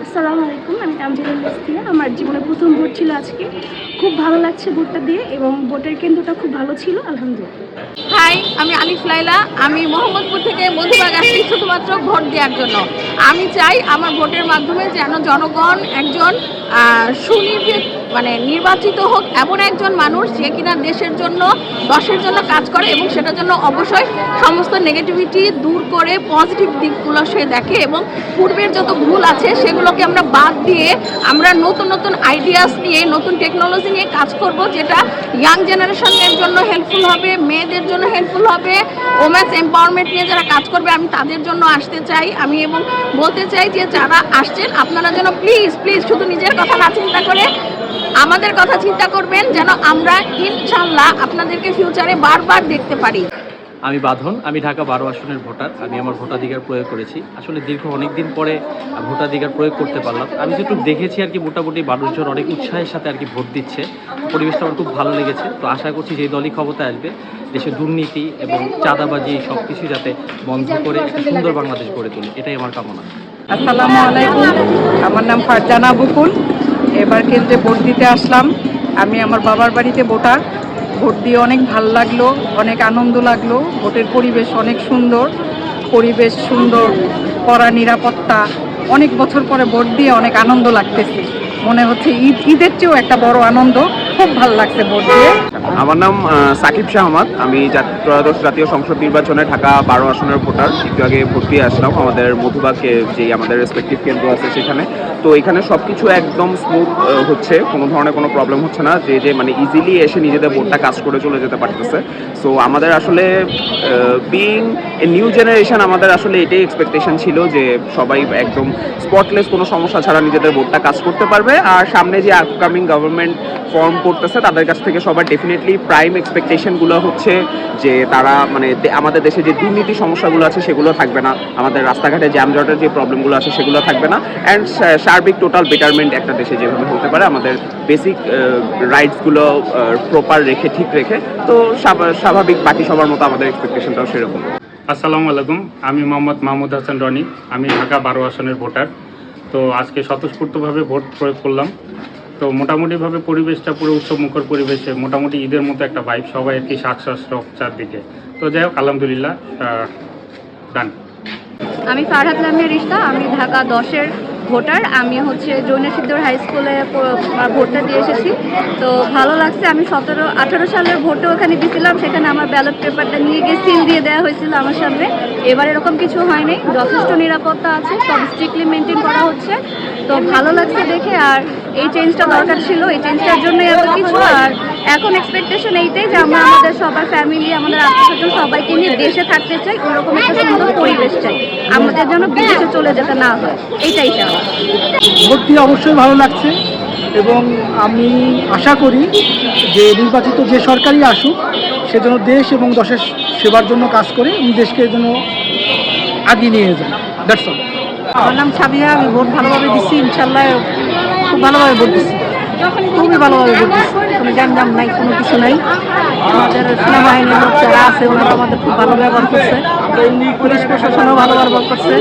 আসসালামু আলাইকুম, আমি তামজিলুল ইসলাম। আমার জীবনের প্রথম ভোট ছিল আজকে। খুব ভালো লাগছে ভোটটা দিয়ে এবং ভোটের কেন্দ্রটা খুব ভালো ছিল, আলহামদুলিল্লাহ। হাই, আমি আলিফ লাইলা। আমি মোহাম্মদপুর থেকে মধুবাগ আসছি শুধুমাত্র ভোট দেওয়ার জন্য। আমি চাই আমার ভোটের মাধ্যমে যেন জনগণ একজন নির্বাচিত হোক এমন একজন মানুষ যে কিনা দেশের জন্য দশের জন্য কাজ করে এবং সেটার জন্য অবশ্যই সমস্ত নেগেটিভিটি দূর করে পজিটিভ দিকগুলো সে দেখে এবং পূর্বের যত ভুল আছে সেগুলোকে আমরা বাদ দিয়ে আমরা নতুন নতুন আইডিয়াস নিয়ে নতুন টেকনোলজি নিয়ে কাজ করব, যেটা ইয়াং জেনারেশনের জন্য হেল্পফুল হবে, মেয়েদের জন্য হেল্পফুল হবে, ওমেন্স এম্পাওয়ারমেন্ট নিয়ে যারা কাজ করবে আমি তাদের জন্য আসতে চাই। আমি এবং বলতে চাই যে যারা আসছেন আপনারা যেন প্লিজ প্লিজ শুধু নিজের কথা না চিন্তা করে আমাদের কথা চিন্তা করবেন, যেন আমরা ইনশাআল্লাহ আপনাদেরকে ফিউচারে বারবার দেখতে পারি। আমি বাঁধন, আমি ঢাকা 12 আসনের ভোটার। আমি আমার ভোটাধিকার প্রয়োগ করেছি। আসলে দীর্ঘ অনেক দিন পরে ভোটাধিকার প্রয়োগ করতে পারলাম। আমি যেটুকু দেখেছি আর কি, মোটামুটি মানুষজন অনেক উৎসাহের সাথে আর কি ভোট দিচ্ছে। পরিবেশটা আমার খুব ভালো লেগেছে। তো আশা করছি যে দলই ক্ষমতায় আসবে দেশে দুর্নীতি এবং চাঁদাবাজি সব কিছু যাতে বন্ধ করে একটা সুন্দর বাংলাদেশ গড়ে তোলে, এটাই আমার কামনা। আসসালামু আলাইকুম, আমার নাম ফারজানা বুকুল। এবার কেন্দ্রে ভোট দিতে আসলাম। আমি আমার বাবার বাড়িতে ভোটার। ভোট দিয়ে অনেক ভালো লাগলো, অনেক আনন্দ লাগলো। ভোটের পরিবেশ অনেক সুন্দর, কড়া নিরাপত্তা। অনেক বছর পরে ভোট দিয়ে অনেক আনন্দ লাগতেছে, মনে হচ্ছে ঈদের চেয়েও একটা বড় আনন্দ। খুব ভালো লাগছে ভোট দিয়ে। আমার নাম সাকিব শাহ আহমদ। আমি ত্রয়োদশ জাতীয় সংসদ নির্বাচনে ঢাকা 12 আসনের ভোটার। একটু আগে ভোট দিয়ে আসলাম আমাদের মধুবাগে, যে আমাদের রেসপেক্টিভ কেন্দ্র আছে সেখানে। তো এখানে সব কিছু একদম স্মুথ হচ্ছে, কোনো ধরনের কোনো প্রবলেম হচ্ছে না। যে মানে ইজিলি এসে নিজেদের ভোটটা কাজ করে চলে যেতে পারতেছে। সো আমাদের আসলে বিইং এ নিউ জেনারেশন, আমাদের আসলে এটাই এক্সপেকটেশন ছিল যে সবাই একদম স্পটলেস, কোনো সমস্যা ছাড়া নিজেদের ভোটটা কাজ করতে পারবে। আর সামনে যে আপকামিং গভর্নমেন্ট ফর্ম করতেছে তাদের কাছ থেকে সবার ডেফিনেটলি প্রাইম এক্সপেকটেশনগুলো হচ্ছে যে তারা মানে আমাদের দেশে যে দুর্নীতি সমস্যাগুলো আছে সেগুলো থাকবে না, আমাদের রাস্তাঘাটে জ্যামজটের যে প্রবলেমগুলো আছে সেগুলো থাকবে না, অ্যান্ড সার্বিক টোটাল বেটারমেন্ট একটা দেশে যেভাবে হতে পারে, আমাদের বেসিক রাইটসগুলো প্রপার রেখে ঠিক রেখে। তো স্বাভাবিক বাকি সবার মতো আমাদের এক্সপেকটেশনটাও সেরকম। আসসালামু আলাইকুম, আমি মোহাম্মদ মাহমুদ হাসান রনি। আমি ঢাকা 12 আসনের ভোটার। তো আজকে স্বতঃস্ফূর্তভাবে ভোট প্রয়োগ করলাম। তো মোটামুটিভাবে পরিবেশটা পুরো উৎসবমুখর পরিবেশে, মোটামুটি ঈদের মতো একটা ভাইব, সবাই আর কি শাক চারদিকে। তো যাই হোক, আলহামদুলিল্লাহ ডান। আমি ফারহাত লামিয়া রিশতা। আমি ঢাকা 10-এর ভোটার। আমি জৈন সিদ্ধর হাই স্কুলে ভোটটা দিয়ে এসেছি। তো ভালো লাগছে। আমি 17-18 সালের ভোটও ওখানে দিয়েছিলাম। সেখানে আমার ব্যালট পেপারটা নিয়ে গিয়ে সিল দিয়ে দেওয়া হয়েছিল আমার সামনে। এবার এরকম কিছু হয় নাই, যথেষ্ট নিরাপত্তা আছে, সব স্ট্রিক্টলি মেনটেন করা হচ্ছে। তো ভালো লাগছে দেখে। আর এই চেঞ্জটা দরকার ছিল, এই চেঞ্জটার জন্যই এত কিছু। আর এখন এক্সপেকটেশন এইটাই যে আমরা আমাদের সবার ফ্যামিলি, আমাদের আত্মীয়স্বজন সবাইকে নিয়ে দেশে থাকতে চাই, ওরকম একটা সুন্দর পরিবেশ চাই, আমাদের জন্য বিদেশে চলে যেতে না হয়, এইটাই চাই। ভোট দিয়ে অবশ্যই ভালো লাগছে এবং আমি আশা করি যে নির্বাচিত যে সরকারই আসুক সেজন্য দেশ এবং দেশের সেবার জন্য কাজ করে এবং দেশকে যেন আগিয়ে নিয়ে যায়। That's all. আমার নাম সাবিয়া। আমি ভোট ভালোভাবে দিচ্ছি, ইনশাল্লাহ খুব ভালোভাবে ভোট দিচ্ছি, খুবই ভালোভাবে ভোট দিচ্ছি। কোনো জ্যাম নাই, কোনো কিছু নাই। আমাদের সেনাবাহিনীর লোক যারা আছে ওনারা আমাদের খুব ভালো ব্যবহার করছে, পুলিশ প্রশাসনও ভালো ব্যবহার করছে,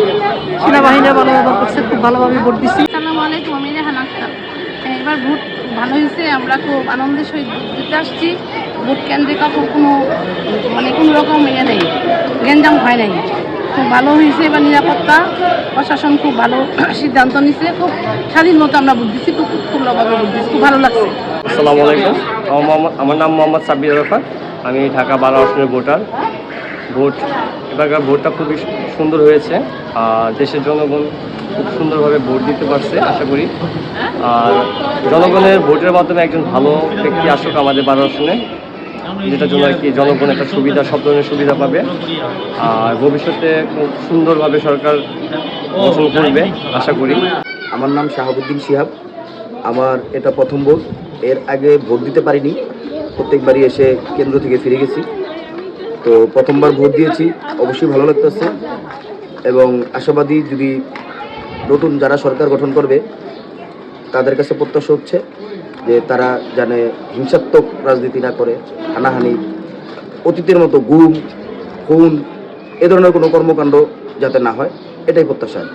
সেনাবাহিনীও ভালো ব্যবহার করছে। খুব ভালোভাবে ভোট দিচ্ছি। আসসালামু আলাইকুম, আমি রেহানা আক্তার। এবার ভোট ভালো হয়েছে, আমরা খুব আনন্দের সহিত ভোট দিতে আসছি। ভোট কেন্দ্রে কোনো রকম নেই, গ্যাঞ্জাম হয় নাই, খুব ভালো হয়েছে। এবার নিরাপত্তা প্রশাসন খুব ভালো সিদ্ধান্ত নিচ্ছে, খুব স্বাধীন মতো আমরা ভোট দিচ্ছি, খুব খুবভাবে ভোট দিচ্ছি, খুব ভালো লাগছে। আসসালামু আলাইকুম, আমার নাম মোহাম্মদ সাব্বির আরাফাত। আমি ঢাকা 12 আসনের ভোটার। এবারকার ভোটটা খুবই সুন্দর হয়েছে। আর দেশের জনগণ খুব সুন্দরভাবে ভোট দিতে পারছে আশা করি। আর জনগণের ভোটের মাধ্যমে একজন ভালো ব্যক্তি আসুক আমাদের 12 আসনে, যেটার জন্য আর কি জনগণ একটা সুবিধা, সব ধরনের সুবিধা পাবে। আর ভবিষ্যতে খুব সুন্দরভাবে সরকার গঠন করবে আশা করি। আমার নাম শাহাবুদ্দিন শিহাব। আমার এটা প্রথম ভোট। এর আগে ভোট দিতে পারিনি, প্রত্যেকবারই এসে কেন্দ্র থেকে ফিরে গেছি। তো প্রথমবার ভোট দিয়েছি, অবশ্যই ভালো লাগতেছে এবং আশাবাদী যদি নতুন যারা সরকার গঠন করবে তাদের কাছে প্রত্যাশা হচ্ছে যে তারা জানে হিংসাত্মক রাজনীতি না করে, হানাহানি, অতীতের মতো গুম খুন এ ধরনের কোনো কর্মকাণ্ড যাতে না হয়, এটাই প্রত্যাশা।